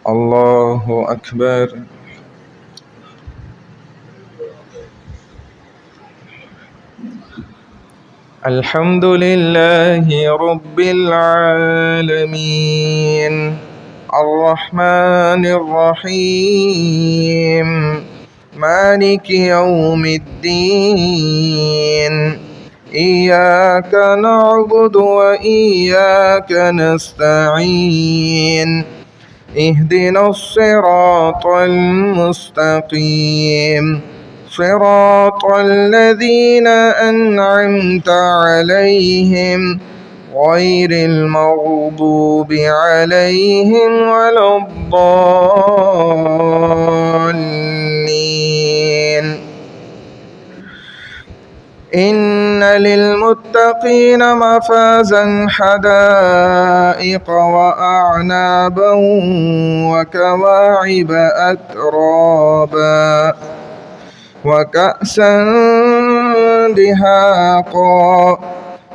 الله أكبر. الحمد لله رب العالمين الرحمن الرحيم مالك يوم الدين إياك نعبد وإياك نستعين اهدنا الصراط المستقيم صراط الذين أنعمت عليهم غير المغضوب عليهم ولا الضالين. إن للمتقين مفازا حدائق وأعنابا وكواعب أترابا وكأسا دهاقا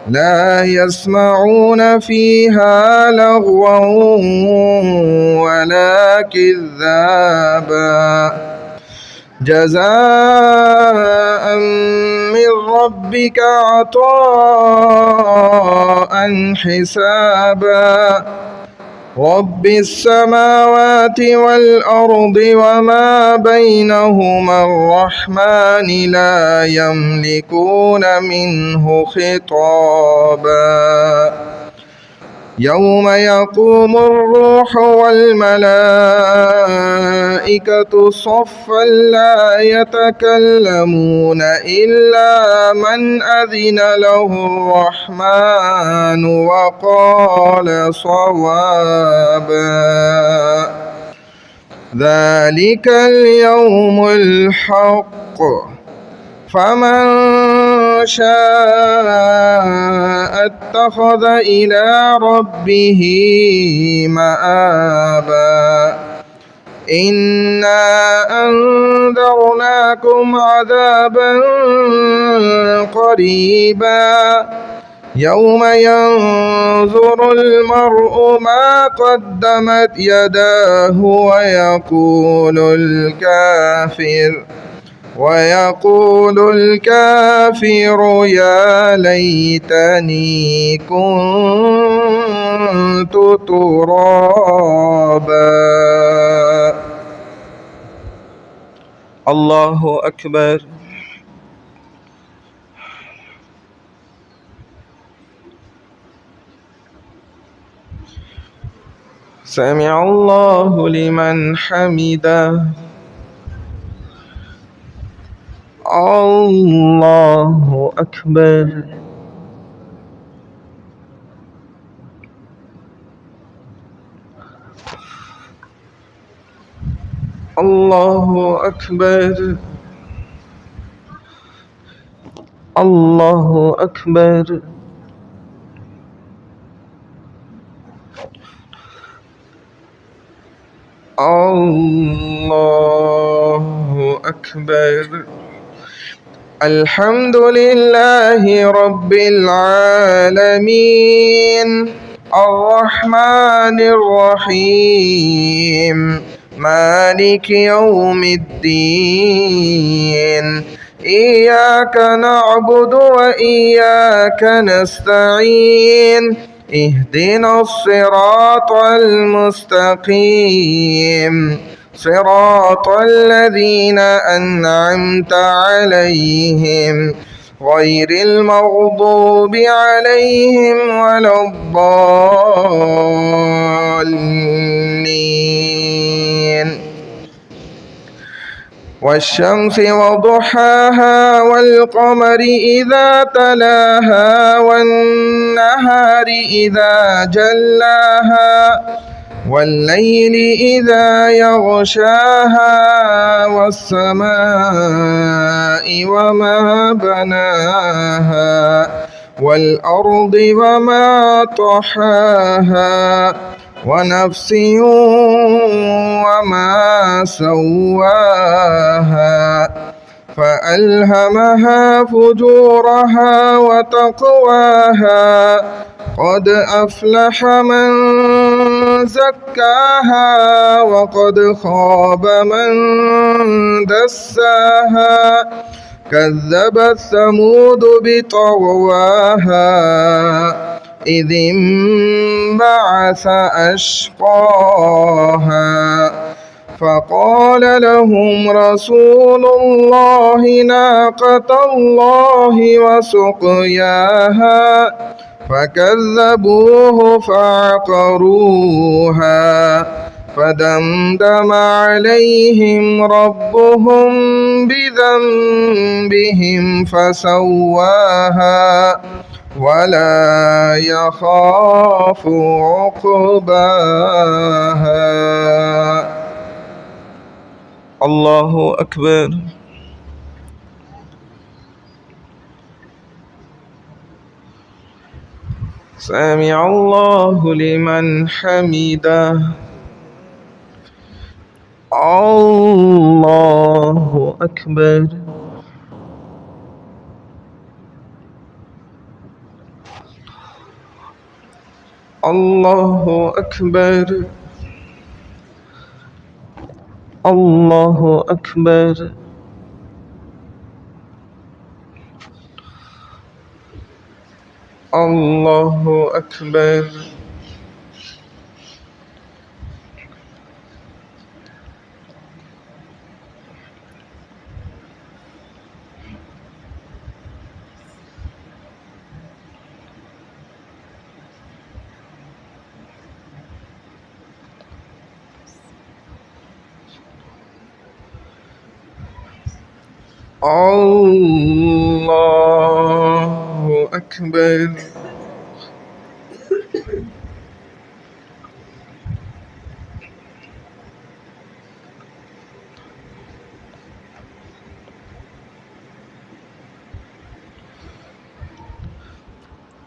لا يسمعون فيها لغوا ولا كذابا جزاء من ربك عطاء حسابا رب السماوات والأرض وما بينهما الرحمن لا يملكون منه خطابا يوم يقوم الروح والملائكة صفا لا يتكلمون إلا من أذن له الرحمن وقال صوابا ذلك اليوم الحق فمن شاء اتخذ إلى ربه مآبا إنا أنذرناكم عذابا قريبا يوم ينظر المرء ما قدمت يداه ويقول الكافر يا ليتني كنت ترابا. الله أكبر. سمع الله لمن حمده. الله أكبر. الله أكبر. الله أكبر. الله أكبر. الحمد لله رب العالمين الرحمن الرحيم مالك يوم الدين إياك نعبد وإياك نستعين اهدنا الصراط المستقيم صراط الذين أنعمت عليهم غير المغضوب عليهم ولا الضالين. والشمس وضحاها والقمر إذا تلاها والنهار إذا جلاها والليل إذا يغشاها والسماء وما بناها والأرض وما طحاها ونفس وما سواها فألهمها فجورها وتقواها قد أفلح من زكاها وقد خاب من دساها كذبت ثمود بطغواها إذ انبعث أشقاها فقال لهم رسول الله ناقة الله وسقياها فكذبوه فعقروها فدمدم عليهم ربهم بذنبهم فسواها ولا يخاف عقباها. الله أكبر. سمع الله لمن حمده. الله أكبر. الله أكبر. الله أكبر. الله أكبر. الله أكبر.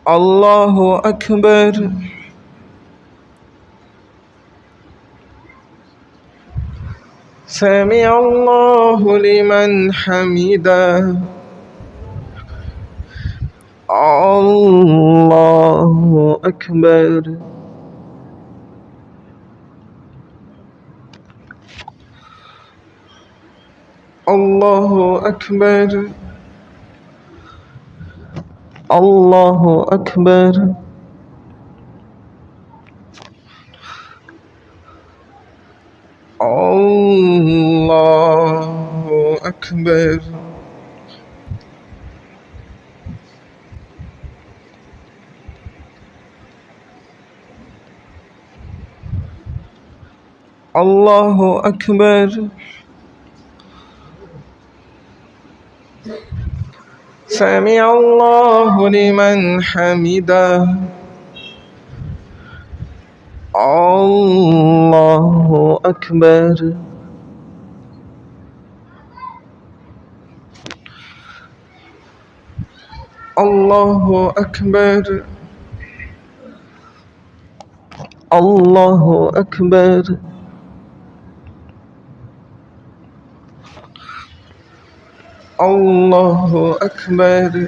الله أكبر. سمع الله لمن حمده. الله أكبر. الله أكبر. الله أكبر. الله أكبر. الله أكبر. سمع الله لمن حمده. الله أكبر. الله أكبر. الله أكبر. الله أكبر.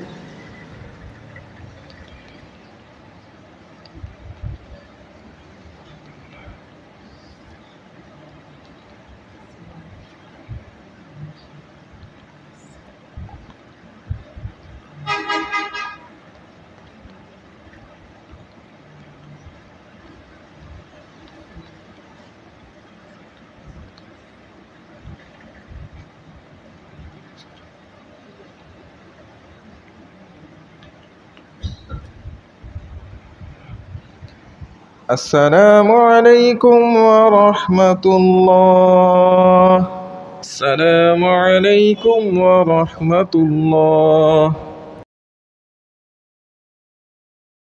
السلام عليكم ورحمة الله. السلام عليكم ورحمة الله.